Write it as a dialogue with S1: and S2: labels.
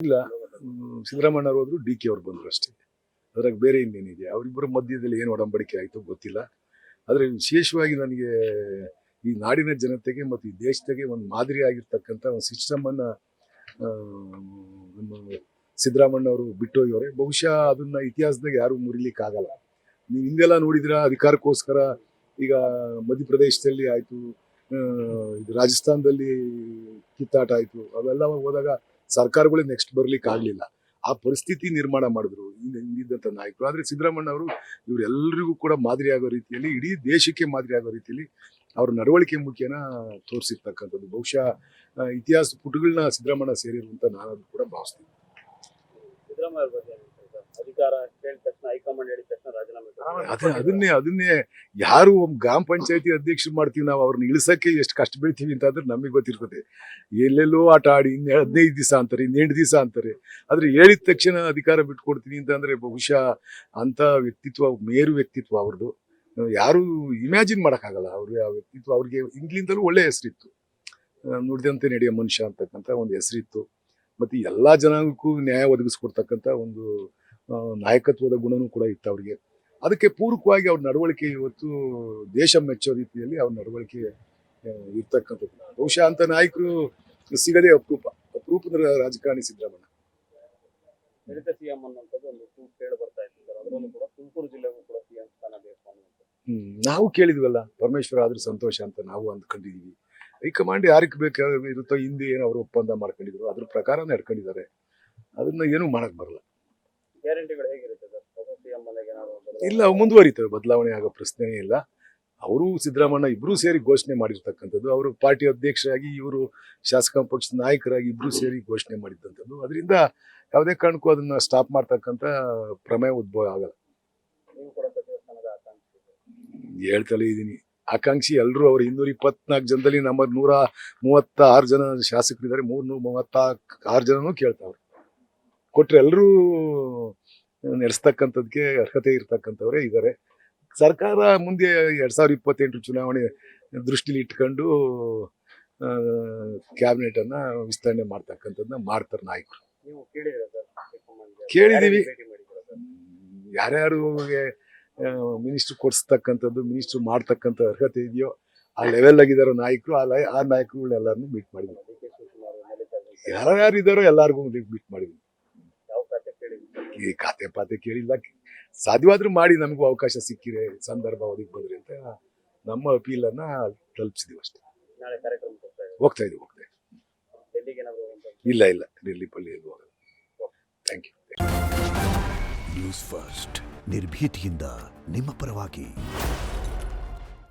S1: ಇಲ್ಲ. ಸಿದ್ದರಾಮಯ್ಯ ಅವರು ಹೋದ್ರು, ಡಿ.ಕೆ ಅವ್ರು ಬಂದ್ರು ಅಷ್ಟೇ. ಅದ್ರಾಗ ಬೇರೆ ಇನ್ನೇನಿದೆ, ಅವರಿಬ್ಬರ ಮಧ್ಯದಲ್ಲಿ ಏನು ಒಡಂಬಡಿಕೆ ಆಯಿತು ಗೊತ್ತಿಲ್ಲ. ಆದರೆ ವಿಶೇಷವಾಗಿ ನನಗೆ ಈ ನಾಡಿನ ಜನತೆಗೆ ಮತ್ತು ಈ ದೇಶದಾಗೆ ಒಂದು ಮಾದರಿ ಆಗಿರ್ತಕ್ಕಂಥ ಒಂದು ಸಿಸ್ಟಮನ್ನು ನಮ್ಮ ಸಿದ್ದರಾಮಯ್ಯ ಅವರು ಬಿಟ್ಟು ಹೋಗಿದ್ದಾರೆ. ಬಹುಶಃ ಅದನ್ನ ಇತಿಹಾಸದಾಗ ಯಾರು ಮುರಿಲಿಕ್ಕಾಗಲ್ಲ. ನೀವು ಹಿಂದೆಲ್ಲ ನೋಡಿದ್ರ ಅಧಿಕಾರಕ್ಕೋಸ್ಕರ ಈಗ ಮಧ್ಯಪ್ರದೇಶದಲ್ಲಿ ಆಯಿತು, ಇದು ರಾಜಸ್ಥಾನದಲ್ಲಿ ಕಿತ್ತಾಟ ಆಯಿತು, ಅವೆಲ್ಲ ಹೋದಾಗ ಸರ್ಕಾರಗಳೇ ನೆಕ್ಸ್ಟ್ ಬರ್ಲಿಕ್ಕೆ ಆಗಲಿಲ್ಲ. ಆ ಪರಿಸ್ಥಿತಿ ನಿರ್ಮಾಣ ಮಾಡಿದ್ರು ಹಿಂದಿದ್ದಂಥ ನಾಯಕರು. ಆದರೆ ಸಿದ್ದರಾಮಯ್ಯ ಅವರು ಇವರೆಲ್ಲರಿಗೂ ಕೂಡ ಮಾದರಿ ಆಗೋ ರೀತಿಯಲ್ಲಿ, ಇಡೀ ದೇಶಕ್ಕೆ ಮಾದರಿ ಆಗೋ ರೀತಿಯಲ್ಲಿ ಅವ್ರ ನಡವಳಿಕೆ ಮುಖೇನ ತೋರಿಸಿರ್ತಕ್ಕಂಥದ್ದು. ಬಹುಶಃ ಇತಿಹಾಸ ಪುಟಗಳನ್ನ ಸಿದ್ದರಾಮಯ್ಯ ಸೇರಿರುವಂತ ನಾನು ಕೂಡ ಭಾವಿಸ್ತೀನಿ.
S2: ಸಿದ್ದರಾಮಯ್ಯ ಬಗ್ಗೆ ಅಧಿಕಾರ ಕೇಳಿದ ತಕ್ಷಣ ಹೈಕಮಾಂಡ್ ಹೇಳಿದ ತಕ್ಷಣ ರಾಜೀನಾಮೆ
S1: ಅದನ್ನೇ ಯಾರು ಗ್ರಾಮ ಪಂಚಾಯತಿ ಅಧ್ಯಕ್ಷರು ಮಾಡ್ತೀವಿ ನಾವು, ಅವ್ರನ್ನ ಇಳಿಸಕ್ಕೆ ಎಷ್ಟು ಕಷ್ಟ ಬೀಳ್ತೀವಿ ಅಂತ ಅಂದ್ರೆ ನಮಗೆ ಗೊತ್ತಿರ್ತದೆ. ಎಲ್ಲೆಲ್ಲೋ ಆಟ ಆಡಿ 15 ದಿವಸ ಅಂತಾರೆ, 8 ದಿವಸ ಅಂತಾರೆ. ಆದ್ರೆ ಹೇಳಿದ ತಕ್ಷಣ ಅಧಿಕಾರ ಬಿಟ್ಕೊಡ್ತೀನಿ ಅಂತಂದ್ರೆ ಬಹುಶಃ ಅಂತ ವ್ಯಕ್ತಿತ್ವ, ಮೇರು ವ್ಯಕ್ತಿತ್ವ ಅವ್ರದ್ದು. ಯಾರು ಇಮ್ಯಾಜಿನ್ ಮಾಡೋಕ್ಕಾಗಲ್ಲ. ಅವ್ರಿಗೆ ಆ ವ್ಯಕ್ತಿತ್ವ, ಅವ್ರಿಗೆ ಇಂಗ್ಲಿಂದಲೂ ಒಳ್ಳೆ ಹೆಸರಿತ್ತು, ನುಡಿದಂತೆ ನಡೆಯೋ ಮನುಷ್ಯ ಅಂತಕ್ಕಂಥ ಒಂದು ಹೆಸರಿತ್ತು. ಮತ್ತು ಎಲ್ಲ ಜನಾಂಗಕ್ಕೂ ನ್ಯಾಯ ಒದಗಿಸ್ಕೊಡ್ತಕ್ಕಂಥ ಒಂದು ನಾಯಕತ್ವದ ಗುಣನೂ ಕೂಡ ಇತ್ತು ಅವ್ರಿಗೆ. ಅದಕ್ಕೆ ಪೂರಕವಾಗಿ ಅವ್ರ ನಡವಳಿಕೆ ಇವತ್ತು ದೇಶ ಮೆಚ್ಚೋ ರೀತಿಯಲ್ಲಿ ಅವ್ರ ನಡವಳಿಕೆ ಇರ್ತಕ್ಕಂಥದ್ದು. ಬಹುಶಃ ಅಂತ ನಾಯಕರು ಸಿಗದೆ ಅಪರೂಪದ ರಾಜಕಾರಣಿ ಸಿದ್ದರಾಮಯ್ಯ.
S2: ದಲಿತ ಸಿಎಂ ಅನ್ನುವಂಥದ್ದು ಒಂದು ಕೇಳಿ ಬರ್ತಾ ಇತ್ತು ಸರ್. ಅದರಲ್ಲೂ ಕೂಡ ತುಮಕೂರು ಜಿಲ್ಲೆಗೂ ಕೂಡ ಸಿಎಂ ಸ್ಥಾನ ಬೇಕು ಅನ್ನುವಂಥದ್ದು
S1: ನಾವು ಕೇಳಿದ್ವಲ್ಲ, ಪರಮೇಶ್ವರ ಆದ್ರೂ ಸಂತೋಷ ಅಂತ ನಾವು ಅಂದ್ಕೊಂಡಿದೀವಿ. ಹೈಕಮಾಂಡ್ ಯಾರಿಗೆ ಬೇಕಾಗಿರುತ್ತೋ ಹಿಂದೆ ಏನೋ ಅವರು ಒಪ್ಪಂದ ಮಾಡ್ಕೊಂಡಿದ್ರು, ಅದ್ರ ಪ್ರಕಾರ ನಡ್ಕೊಂಡಿದ್ದಾರೆ. ಅದನ್ನ ಏನು ಮಾಡಕ್ ಬರಲ್ಲ.
S2: ಗ್ಯಾರಂಟಿಗಳು ಹೇಗಿರುತ್ತೆ ಸರ್? ಹೊಸ ಸಿಎಂ ಮನೆಗೆ
S1: ಇಲ್ಲ, ಮುಂದುವರಿತವೆ, ಬದಲಾವಣೆ ಆಗೋ ಪ್ರಶ್ನೆನೇ ಇಲ್ಲ. ಅವರು ಸಿದ್ದರಾಮಯ್ಯ ಇಬ್ರು ಸೇರಿ ಘೋಷಣೆ ಮಾಡಿರ್ತಕ್ಕಂಥದ್ದು. ಅವರು ಪಾರ್ಟಿ ಅಧ್ಯಕ್ಷರಾಗಿ, ಇವರು ಶಾಸಕ ಪಕ್ಷದ ನಾಯಕರಾಗಿ ಇಬ್ರು ಸೇರಿ ಘೋಷಣೆ ಮಾಡಿದ್ದಂಥದ್ದು. ಅದರಿಂದ ಯಾವುದೇ ಕಾರಣಕ್ಕೂ ಅದನ್ನ ಸ್ಟಾಪ್ ಮಾಡ್ತಕ್ಕಂಥ ಪ್ರಮೇಯ ಉದ್ಭವ ಆಗಲ್ಲ.
S2: ನೀವು ಕೂಡ ಸಚಿವ ಸ್ಥಾನದ ಆಕಾಂಕ್ಷಿ
S1: ಹೇಳ್ತಲೇ ಇದ್ದೀನಿ, ಆಕಾಂಕ್ಷಿ ಎಲ್ಲರೂ. ಅವ್ರು 224 ಜನದಲ್ಲಿ ನಮ್ಮ 136 ಜನ ಶಾಸಕರಿದ್ದಾರೆ, 336 ಜನನೂ ಕೇಳ್ತಾವ್ರು. ಕೊಟ್ರೆ ಎಲ್ಲರೂ ನಡೆಸ್ತಕ್ಕಂಥದ್ಕೆ ಅರ್ಹತೆ ಇರ್ತಕ್ಕಂಥವ್ರೇ ಇದ್ದಾರೆ. ಸರ್ಕಾರ ಮುಂದೆ 2028 ಚುನಾವಣೆ ದೃಷ್ಟಿಲಿ ಇಟ್ಕೊಂಡು ಕ್ಯಾಬಿನೆಟ್ ಅನ್ನ ವಿಸ್ತರಣೆ ಮಾಡ್ತಕ್ಕಂಥದ್ದನ್ನ ಮಾಡ್ತಾರೆ ನಾಯಕರು.
S2: ನೀವು ಕೇಳಿದ್ರೆ ಸರ್?
S1: ಕೇಳಿದೀವಿ. ಯಾರ್ಯಾರು ಮಿನಿಸ್ಟರ್ ಕೊಡ್ಸ್ತಕ್ಕಂಥದ್ದು, ಮಿನಿಸ್ಟರ್ ಮಾಡ್ತಕ್ಕಂಥ ಅರ್ಹತೆ ಇದೆಯೋ ಆ ಲೆವೆಲ್ ಆಗಿದಾರೋ ನಾಯಕರು, ಆ ನಾಯಕರುಗಳೆಲ್ಲರನ್ನೂ ಮೀಟ್ ಮಾಡಿದ್ವಿ. ಯಾರ್ಯಾರು ಇದ್ದಾರೋ ಎಲ್ಲಾರ್ಗು ಮೀಟ್ ಮಾಡಿದ್ವಿ. ಈ ಖಾತೆ ಪಾತೆ ಕೇಳಿಲ್ಲ, ಸಾಧ್ಯವಾದ್ರೂ ಮಾಡಿ ನಮಗೂ ಅವಕಾಶ ಸಿಕ್ಕಿದೆ, ಸಂದರ್ಭ ಒದಗಿ ಬಂದ್ರಿ ಅಂತ ನಮ್ಮ ಅಪೀಲನ್ನ ತಲುಪಿಸಿದೀವಿ ಅಷ್ಟೇ. ಹೋಗ್ತಾ ಇದೀವಿ. ಇಲ್ಲ, ಡೆಲ್ಲಿ ಪಲ್ಲಿ ಹೋಗಲ್ಲ. Thank you.
S3: ನ್ಯೂಸ್ ಫಸ್ಟ್, ನಿರ್ಭೀತಿಯಿಂದ ನಿಮ್ಮ ಪರವಾಗಿ.